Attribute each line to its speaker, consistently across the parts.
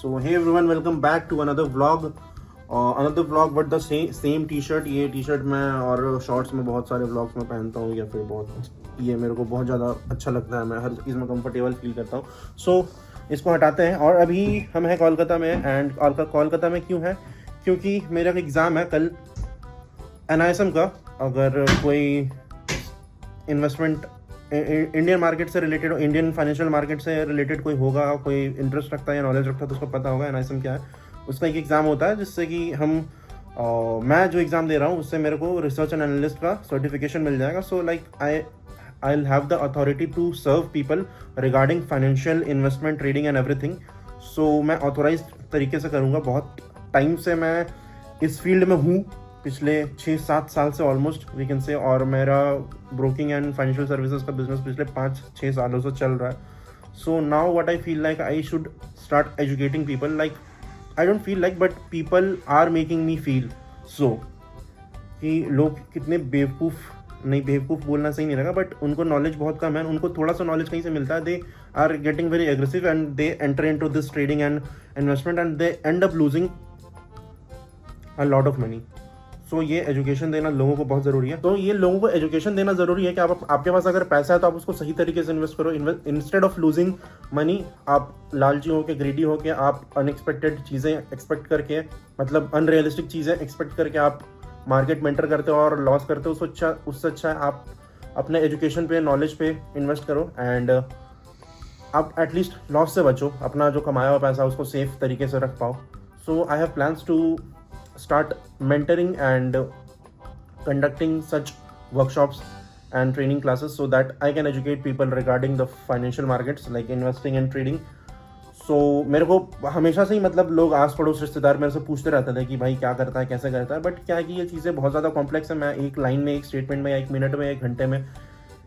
Speaker 1: So hey everyone, welcome back to another vlog. But the same t-shirt. ये t-shirt मैं और shorts में बहुत सारे व्लॉग्स में पहनता हूँ, या फिर ये मेरे को बहुत ज़्यादा अच्छा लगता है, मैं हर चीज़ में कंफर्टेबल फील करता हूँ. सो इसको हटाते हैं और अभी हम हैं कोलकाता में. एंड कोलकाता में क्यों है? क्योंकि मेरा एग्ज़ाम है कल NISM का. अगर कोई इन्वेस्टमेंट इंडियन मार्केट से रिलेटेड, इंडियन फाइनेंशियल मार्केट से रिलेटेड कोई होगा, कोई इंटरेस्ट रखता है या नॉलेज रखता है तो उसको पता होगा NISM क्या है. उसका एक एग्ज़ाम होता है जिससे कि मैं जो एग्ज़ाम दे रहा हूँ उससे मेरे को रिसर्च एंड एनालिस्ट का सर्टिफिकेशन मिल जाएगा. So like I will have the authority to serve people regarding financial investment, trading and everything. So मैं ऑथोराइज तरीके से करूँगा. बहुत टाइम से मैं इस फील्ड में हूँ, पिछले 6-7 साल से ऑलमोस्ट वी कैन से. और मेरा ब्रोकिंग एंड फाइनेंशियल सर्विसेज का बिजनेस पिछले 5-6 सालों से चल रहा है. So now what I feel like I should start educating people. Like I don't feel like, but people are making me feel so कि लोग कितने बेवकूफ़ बोलना सही नहीं लगा, बट उनको नॉलेज बहुत कम है. उनको थोड़ा सा नॉलेज कहीं से मिलता है, they are getting very aggressive and they enter into this trading and investment and they end up losing a lot of money. So ये एजुकेशन देना लोगों को बहुत ज़रूरी है. तो ये लोगों को एजुकेशन देना ज़रूरी है कि आपके पास अगर पैसा है तो आप उसको सही तरीके से इन्वेस्ट करो. इंस्टेड ऑफ लूजिंग मनी, आप लालची हो के, ग्रीडी हो के, आप अनएक्सपेक्टेड चीज़ें एक्सपेक्ट करके, मतलब अनरियलिस्टिक चीज़ें एक्सपेक्ट करके आप मार्केट में एंटर करते हो और लॉस करते हो. उससे अच्छा है आप अपने एजुकेशन पे, नॉलेज पे इन्वेस्ट करो एंड आप एटलीस्ट लॉस से बचो. अपना जो कमाया हुआ पैसा उसको सेफ तरीके से रख पाओ. So I have plans to start mentoring and conducting such workshops and training classes so that I can educate people regarding the financial markets like investing and trading. So मेरे को हमेशा से ही, मतलब लोग आस पड़ोस रिश्तेदार मेरे से पूछते रहते थे कि भाई क्या करता है, कैसे करता है. बट क्या है कि ये चीज़ें बहुत ज़्यादा कॉम्प्लेक्स है. मैं एक लाइन में, एक स्टेटमेंट में, या 1 मिनट में, 1 घंटे में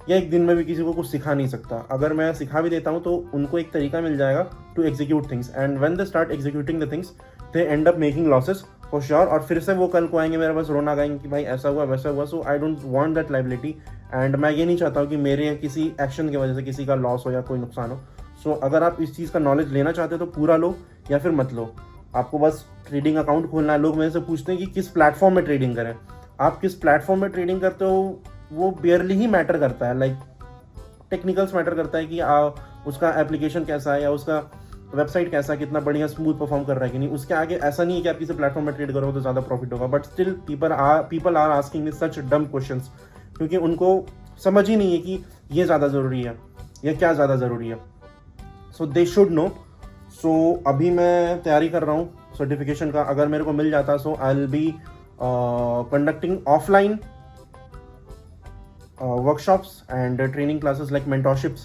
Speaker 1: या 1 दिन में भी किसी को कुछ सिखा नहीं सकता. अगर मैं सिखा भी देता हूँ तो उनको एक तरीका मिल जाएगा to execute things. And when they start executing the things they end up making losses for sure. और फिर से वो कल को आएंगे मेरे पास रोना गाएंगे कि भाई ऐसा हुआ वैसा हुआ. So I don't want that liability. And मैं ये नहीं चाहता हूँ कि मेरे किसी एक्शन की वजह से किसी का लॉस हो या कोई नुकसान हो. सो अगर आप इस चीज़ का नॉलेज लेना चाहते हो तो पूरा लो या फिर मत लो. आपको बस ट्रेडिंग अकाउंट खोलना है. लोग मेरे से पूछते हैं कि किस प्लेटफॉर्म में ट्रेडिंग करें. आप किस प्लेटफॉर्म में ट्रेडिंग करते हो वो बेयरली ही मैटर करता है. लाइक टेक्निकल्स मैटर करता है कि उसका एप्लीकेशन कैसा है या उसका वेबसाइट कैसा है, कितना बढ़िया स्मूथ परफॉर्म कर रहा है कि नहीं. उसके आगे ऐसा नहीं है कि आप किसी प्लेटफॉर्म में ट्रेड करोगे तो ज़्यादा प्रॉफिट होगा. But still people are asking me such dumb questions, क्योंकि उनको समझ ही नहीं है कि ये ज़्यादा ज़रूरी है या क्या ज़्यादा ज़रूरी है. So they should know. सो अभी मैं तैयारी कर रहा हूँ सर्टिफिकेशन का. अगर मेरे को मिल जाता so I will be conducting offline workshops and training classes like mentorships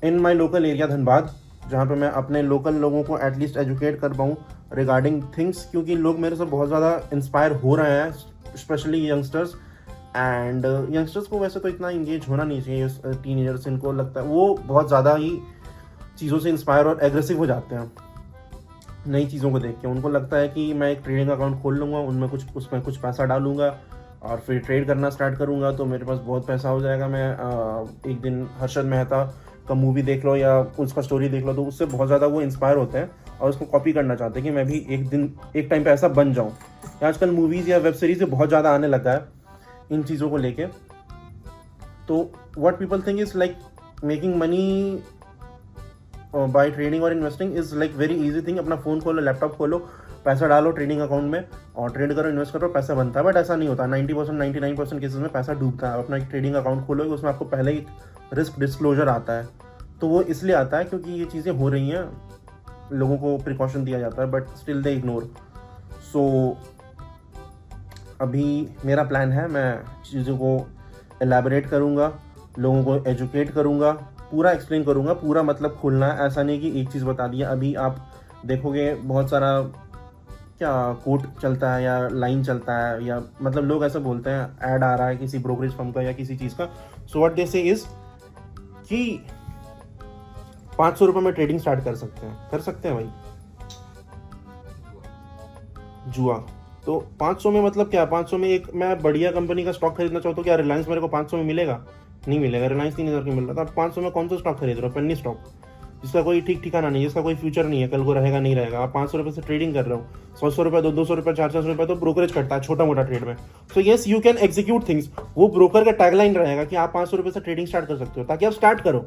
Speaker 1: in my local area Dhanbad, जहाँ पे मैं अपने लोकल लोगों को एटलीस्ट एजुकेट कर पाऊँ रिगार्डिंग थिंग्स. क्योंकि लोग मेरे से बहुत ज़्यादा इंस्पायर हो रहे हैं, स्पेशली यंगस्टर्स. एंड यंगस्टर्स को वैसे तो इतना इंगेज होना नहीं चाहिए. टीनेजर्स, इनको लगता है वो बहुत ज़्यादा ही चीज़ों से इंस्पायर और एग्रेसिव हो जाते हैं नई चीज़ों को देख के. उनको लगता है कि मैं एक ट्रेडिंग अकाउंट खोल लूँगा, उसमें कुछ पैसा डालूंगा और फिर ट्रेड करना स्टार्ट करूंगा तो मेरे पास बहुत पैसा हो जाएगा. मैं एक दिन हर्षद मेहता का मूवी देख लो या उसका स्टोरी देख लो तो उससे बहुत ज़्यादा वो इंस्पायर होते हैं और उसको कॉपी करना चाहते हैं कि मैं भी एक टाइम पे ऐसा बन जाऊं. आजकल मूवीज़ या वेब सीरीज़ बहुत ज़्यादा आने लगा है इन चीज़ों को लेके. तो what people think is like making money by trading और investing is like very easy thing. अपना फ़ोन खोलो, लैपटॉप खोलो, पैसा डालो ट्रेडिंग अकाउंट में और ट्रेड करो, इन्वेस्ट करो, पैसा बनता है. बट ऐसा नहीं होता. 90%, 99% केसेस में पैसा डूबता है. अपना एक ट्रेडिंग अकाउंट खोलोगे उसमें आपको पहले ही रिस्क डिस्क्लोजर आता है. तो वो इसलिए आता है क्योंकि ये चीज़ें हो रही हैं, लोगों को प्रिकॉशन दिया जाता है, बट स्टिल दे इग्नोर. सो अभी मेरा प्लान है, मैं चीज़ों को एलैबोरेट करूँगा, लोगों को एजुकेट करूँगा, पूरा एक्सप्लेन करूँगा. पूरा मतलब खोलना है, ऐसा नहीं कि एक चीज़ बता दिया. अभी आप देखोगे बहुत सारा क्या कोट चलता है या लाइन चलता है, या मतलब लोग ऐसे बोलते हैं, ऐड आ रहा है किसी ब्रोकरेज फर्म का या किसी चीज़ का. सो व्हाट दे से इज कि 500 रुपये में ट्रेडिंग स्टार्ट कर सकते हैं भाई. जुआ. तो 500 में मतलब क्या, 500 में एक मैं बढ़िया कंपनी का स्टॉक खरीदना चाहता हूँ, क्या रिलायंस मेरे को 500 में मिलेगा? नहीं मिलेगा. रिलायंस 3000 की मिल रहा था. 500 में कौन सा स्टॉक खरीद रहा हूँ? पेनी स्टॉक, जिसका कोई ठीक ठिकाना नहीं, जिसका कोई फ्यूचर नहीं है, कल को रहेगा नहीं रहेगा। आप 500 रुपये से ट्रेडिंग कर रहे हो, 100 रुपये, 200 रुपये, 400 रुपये तो ब्रोकरेज करता है छोटा मोटा ट्रेड में। So yes you can execute things. वो ब्रोकर का टैगलाइन रहेगा कि आप 500 रुपये से ट्रेडिंग स्टार्ट कर सकते हो, ताकि आप स्टार्ट करो,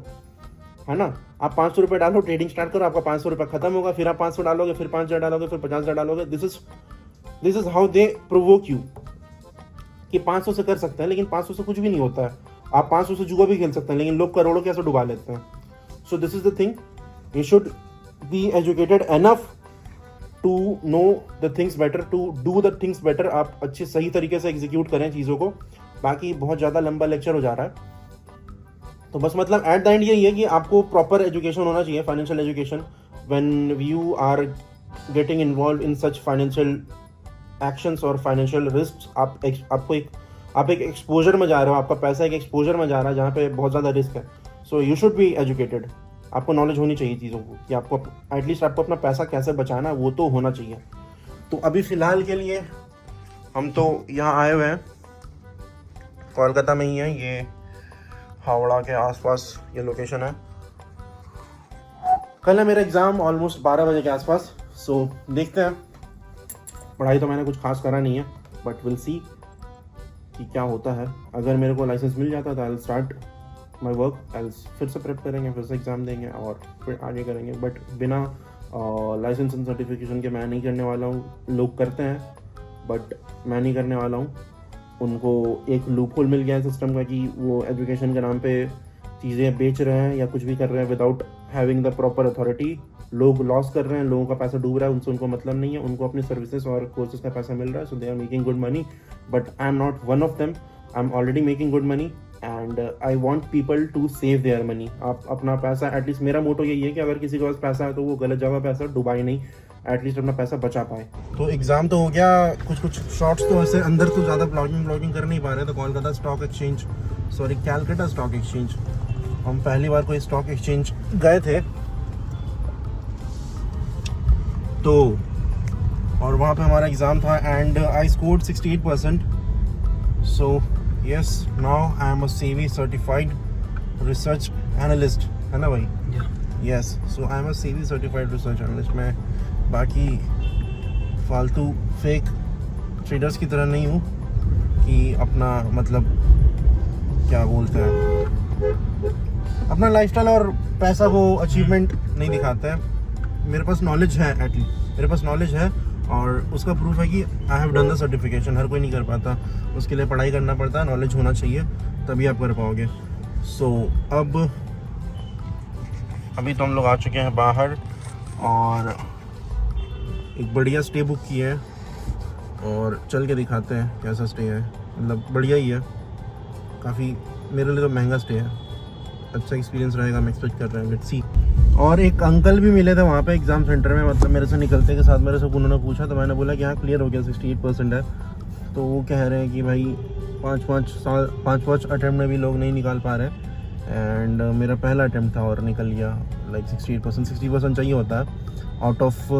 Speaker 1: है ना। आप 500 रुपये डालो, ट्रेडिंग स्टार्ट करो, आपका 500 रुपये खत्म होगा, फिर आप 500 डालोगे, फिर 5000 डालोगे, फिर 50,000 डालोगे। This is how they provoke you कि 500 से कर सकते हैं, लेकिन 500 से कुछ भी नहीं होता है। आप 500 से जुआ भी खेल सकते हैं, लेकिन लोग करोड़ों कैसे डुबा लेते हैं। So this is the thing, you should be educated enough to know the things better, to do the things better. आप अच्छे सही तरीके से एग्जीक्यूट करें चीज़ों को। बाकी बहुत ज़्यादा लंबा लेक्चर हो जा रहा है, तो बस मतलब एट द एंड यही है कि आपको प्रॉपर एजुकेशन होना चाहिए, financial education. When you are getting involve in such financial actions और फाइनेंशियल रिस्क, आप एक एक्सपोजर में जा रहे हो, आपका पैसा एक एक्सपोजर में जा रहा है जहाँ पे बहुत ज़्यादा रिस्क है। So you should be educated. आपको नॉलेज होनी चाहिए चीज़ों को, कि आपको एटलीस्ट आपको अपना पैसा कैसे बचाना है वो तो होना चाहिए। तो अभी फ़िलहाल के लिए हम तो यहाँ आए हुए हैं, कोलकाता में ही है, ये हावड़ा के आसपास ये लोकेशन है। कल है मेरा एग्ज़ाम ऑलमोस्ट 12 बजे के आसपास। सो देखते हैं, पढ़ाई तो मैंने कुछ खास करा नहीं है, बट विल सी कि क्या होता है। अगर मेरे को लाइसेंस मिल जाता तो I will start my work, फिर से प्रेप करेंगे, फिर से एग्ज़ाम देंगे और फिर आगे करेंगे। बट बिना लाइसेंस एंड सर्टिफिकेशन के मैं नहीं करने वाला हूँ। लोग करते हैं बट मैं नहीं करने वाला हूँ। उनको एक लूप होल मिल गया है सिस्टम का कि वो एजुकेशन के नाम पे चीज़ें बेच रहे हैं या कुछ भी कर रहे हैं without having the proper authority. लोग लॉस कर रहे हैं, लोगों का पैसा डूब रहा है, उनसे उनको मतलब नहीं है। उनको अपनी सर्विसेज और कोर्सेज का पैसा मिल रहा है, so they are making good money, but I am not one of them. I am already making good money and I want people to save their money. आप अपना पैसा, एटलीस्ट मेरा मोटो यही है कि अगर किसी के पास पैसा है तो वो गलत जगह पैसा डुबाए नहीं, एटलीस्ट अपना पैसा बचा पाए। तो एग्ज़ाम तो हो गया, कुछ शॉर्ट्स तो ऐसे अंदर तो ज़्यादा ब्लॉगिंग कर नहीं पा रहे। तो Kolkata stock exchange, sorry Calcutta stock exchange, हम पहली बार कोई स्टॉक एक्सचेंज गए थे तो, और वहाँ पे हमारा एग्ज़ाम था and I scored 68%। So yes, now I am a CAVI certified research analyst, है ना भाई? Yes, so I am a CAVI certified research analyst. मैं बाकी फालतू फेक ट्रेडर्स की तरह नहीं हूँ कि अपना मतलब क्या बोलते हैं, अपना लाइफस्टाइल और पैसा को अचीवमेंट नहीं दिखाते हैं। मेरे पास नॉलेज है, एटलीस्ट मेरे पास नॉलेज है और उसका प्रूफ है कि I have done the certification. हर कोई नहीं कर पाता, उसके लिए पढ़ाई करना पड़ता है, नॉलेज होना चाहिए, तभी आप कर पाओगे। सो अभी तो हम लोग आ चुके हैं बाहर और एक बढ़िया स्टे बुक किया है और चल के दिखाते हैं कैसा स्टे है। मतलब बढ़िया ही है, काफ़ी मेरे लिए तो महंगा स्टे है, अच्छा एक्सपीरियंस रहेगा, मैं एक्सपेक्ट कर रहे हैं, लेट्स सी। और एक अंकल भी मिले थे वहाँ पे एग्ज़ाम सेंटर में, मतलब मेरे से निकलते के साथ मेरे से उन्होंने पूछा, तो मैंने बोला कि हाँ क्लियर हो गया, 68% है। तो वो कह रहे हैं कि भाई 5 अटैम्प्ट में भी लोग नहीं निकाल पा रहे एंड मेरा पहला अटैम्प्ट था और निकल गया। लाइक 60% चाहिए होता है out of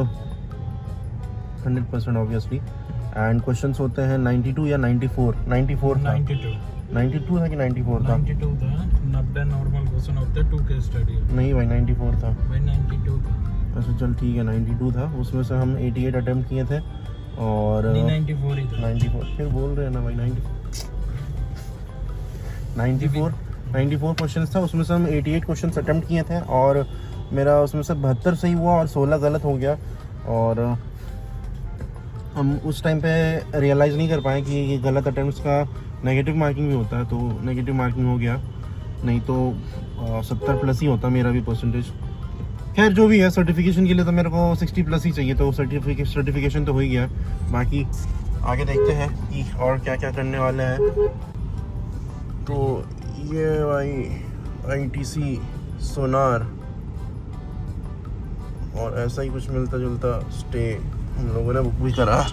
Speaker 1: 100% obviously. And questions होते हैं 92 या 94 था। 92 था कि 94 था?
Speaker 2: 92 था, 90 नॉर्मल क्वेश्चन होते हैं, 2 केस स्टडी।
Speaker 1: नहीं भाई 94 था
Speaker 2: भाई 92 था।
Speaker 1: अच्छा चल ठीक है, 92 था। उसमें से हम 88 अटेम्प्ट किए थे और
Speaker 2: 94 ही था।
Speaker 1: 94 फिर बोल रहे हैं ना भाई, 94 क्वेश्चंस था, उसमें से हम 88 क्वेश्चंस अटेम्प्ट किए थे और मेरा उसमें से 72 सही हुआ और 16 गलत हो गया। और हम उस टाइम पे रियलाइज़ नहीं कर पाए कि ये गलत अटेम्प्ट्स का नेगेटिव मार्किंग भी होता है, तो नेगेटिव मार्किंग हो गया, नहीं तो 70+ ही होता मेरा भी परसेंटेज। खैर जो भी है, सर्टिफिकेशन के लिए तो मेरे को 60+ ही चाहिए, तो सर्टिफिकेशन तो हो ही गया। बाकी आगे देखते हैं कि और क्या क्या करने वाले हैं। तो ये भाई ITC सोनार और ऐसा ही कुछ मिलता जुलता स्टे हम लोगों ने बुक भी करा।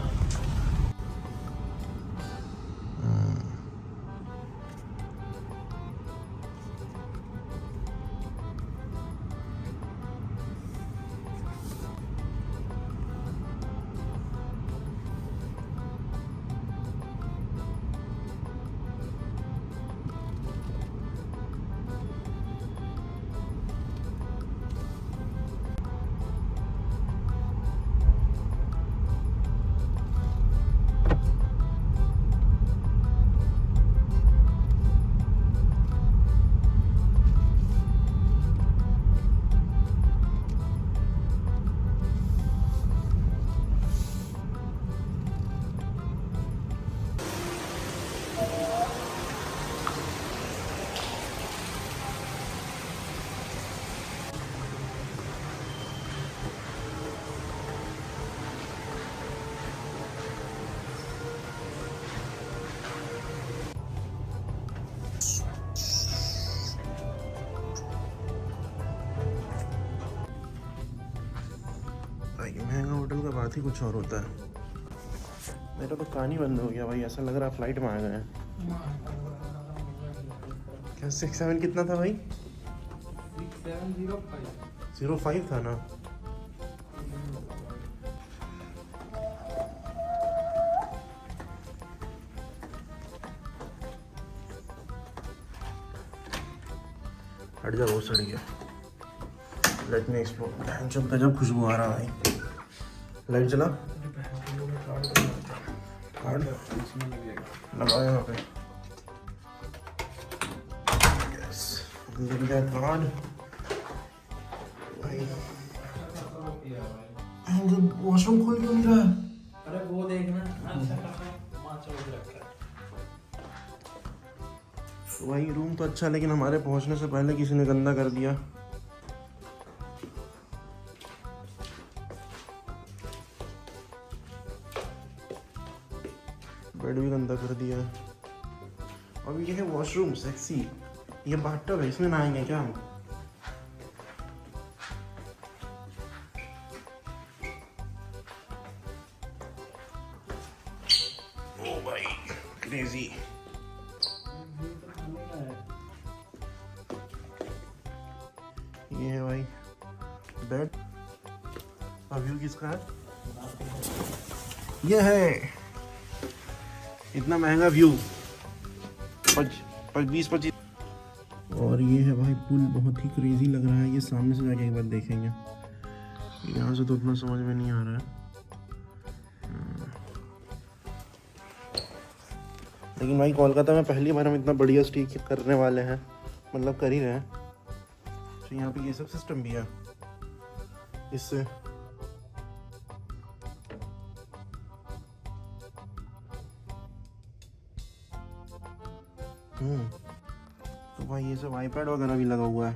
Speaker 1: भाई महंगा होटल का बात ही कुछ और होता है। मेरा तो कान ही बंद हो गया भाई, ऐसा लग रहा है फ्लाइट में आ गए हैं। क्या 6-7 कितना था भाई? 0705 था ना। हट जा, वो सड़ गया। Let me explore. जब गजब खुशबू आ रहा भाई। लाइट चला, कार्ड लगाओ यहाँ पे। यस, लग गया कार्ड भाई। वॉशरूम खोल क्यों नहीं रहा है?
Speaker 2: अरे वो देखना, अच्छा माचा उधर रखा है।
Speaker 1: वही रूम तो अच्छा, लेकिन हमारे पहुंचने से पहले किसी ने गंदा कर दिया। बेड भी गंदा कर दिया। अब ये है वॉशरूम सेक्सी। ये बाथटब है, इसमें नहाएंगे क्या हम? ओ भाई क्रेजी। ये है भाई बेड। अब व्यू किसका है? ये है इतना महंगा व्यू, 20-25। और ये है भाई पुल, बहुत ही क्रेजी लग रहा है। ये सामने से जाके एक बार देखेंगे, यहाँ से तो उतना समझ में नहीं आ रहा है। लेकिन भाई कोलकाता में पहली बार हम इतना बढ़िया स्टे करने वाले हैं, मतलब कर ही रहे हैं। तो यहाँ पे ये सब सिस्टम भी है इससे। तो भाई ये सब आईपैड वगैरह भी लगा हुआ है।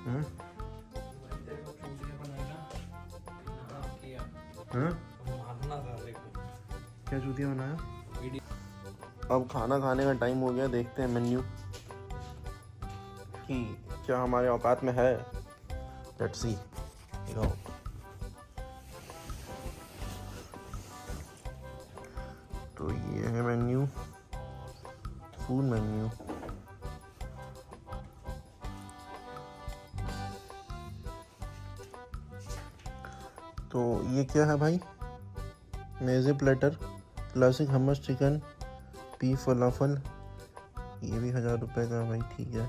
Speaker 1: हाँ? हाँ? क्या चूतिया बनाया? अब खाना खाने का टाइम हो गया, देखते हैं मेन्यू कि क्या हमारे औकात में है। Let's see. तो ये है मेन्यू, फूड मेन्यू। तो ये क्या है भाई? मेज़े प्लेटर, क्लासिक हमस चिकन, बीफ फलाफल, ये भी 1000 रुपये का है भाई, ठीक है।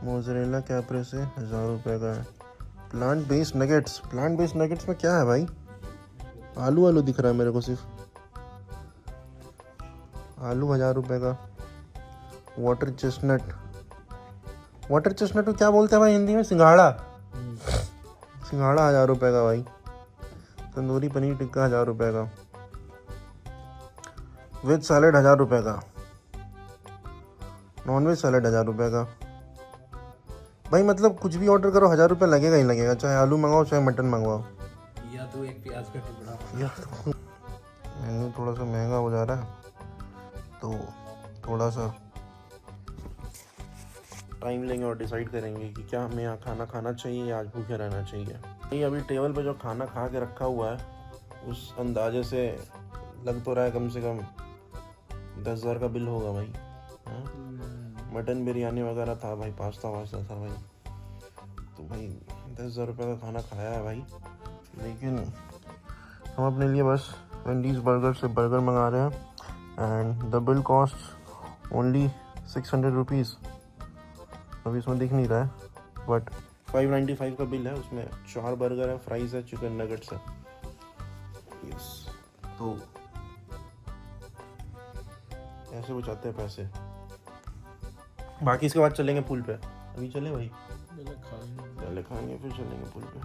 Speaker 1: मोज़रेला कैप्रेसे 1000 रुपये का है। Plant based nuggets, plant based nuggets में क्या है भाई? आलू आलू दिख रहा है मेरे को सिर्फ। आलू 1000 रुपये का। वाटर चेस्टनट, वाटर चेस्टनट को क्या बोलते हैं भाई हिंदी में? सिंघाड़ा। सिंघाड़ा 1000 रुपये का भाई। तंदूरी पनीर टिक्का 1000 रुपये का। वेज सैलेड 1000 रुपये का। नॉन वेज सैलेड 1000 रुपये का। भाई मतलब कुछ भी ऑर्डर करो 1000 रुपये लगेगा ही लगेगा, चाहे आलू मंगाओ चाहे मटन मंगवाओ।
Speaker 2: या तो एक प्याज का टुकड़ा।
Speaker 1: या तो मेन्यू थोड़ा सा महंगा हो जा रहा है, तो थोड़ा सा टाइम लेंगे और डिसाइड करेंगे कि क्या हमें यहाँ खाना खाना चाहिए या आज भूखे रहना चाहिए। ये अभी टेबल पे जो खाना खा के रखा हुआ है, उस अंदाजे से लग तो रहा है कम से कम 10,000 का बिल होगा भाई। हाँ? मटन बिरयानी वगैरह था भाई, पास्ता वास्ता था भाई। तो भाई 10,000 रुपये का खाना खाया है भाई। लेकिन हम अपने लिए बस वेंडीज़ बर्गर से बर्गर मंगा रहे हैं and the bill cost only 600 rupees. अभी इसमें दिख नहीं रहा है बट 595 का बिल है। उसमें 4 बर्गर है, फ्राइज़ है, चिकन नगेट्स है। यस, तो ऐसे बचाते हैं पैसे। बाकी इसके बाद चलेंगे पुल पे। अभी चले भाई? पहले खाएंगे फिर चलेंगे पुल पे।